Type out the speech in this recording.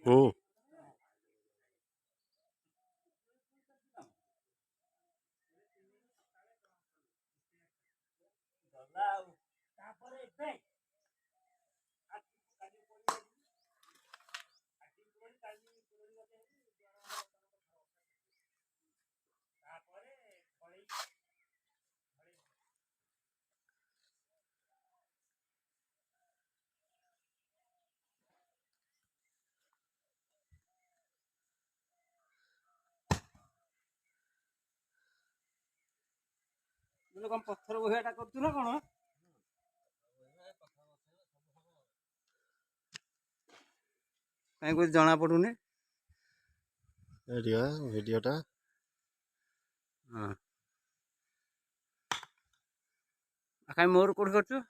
ହୁଁ। କଣ ପଥର ବୋହିଆଟା କରୁଛୁ ନା କଣ? କାଇଁ କିଛି ଜଣା ପଡୁନି। ଏଇଟା ଭିଡ଼ିଓଟା ହଁ। କାଇଁ ମୋର କୋଉଠି କରୁଛୁ?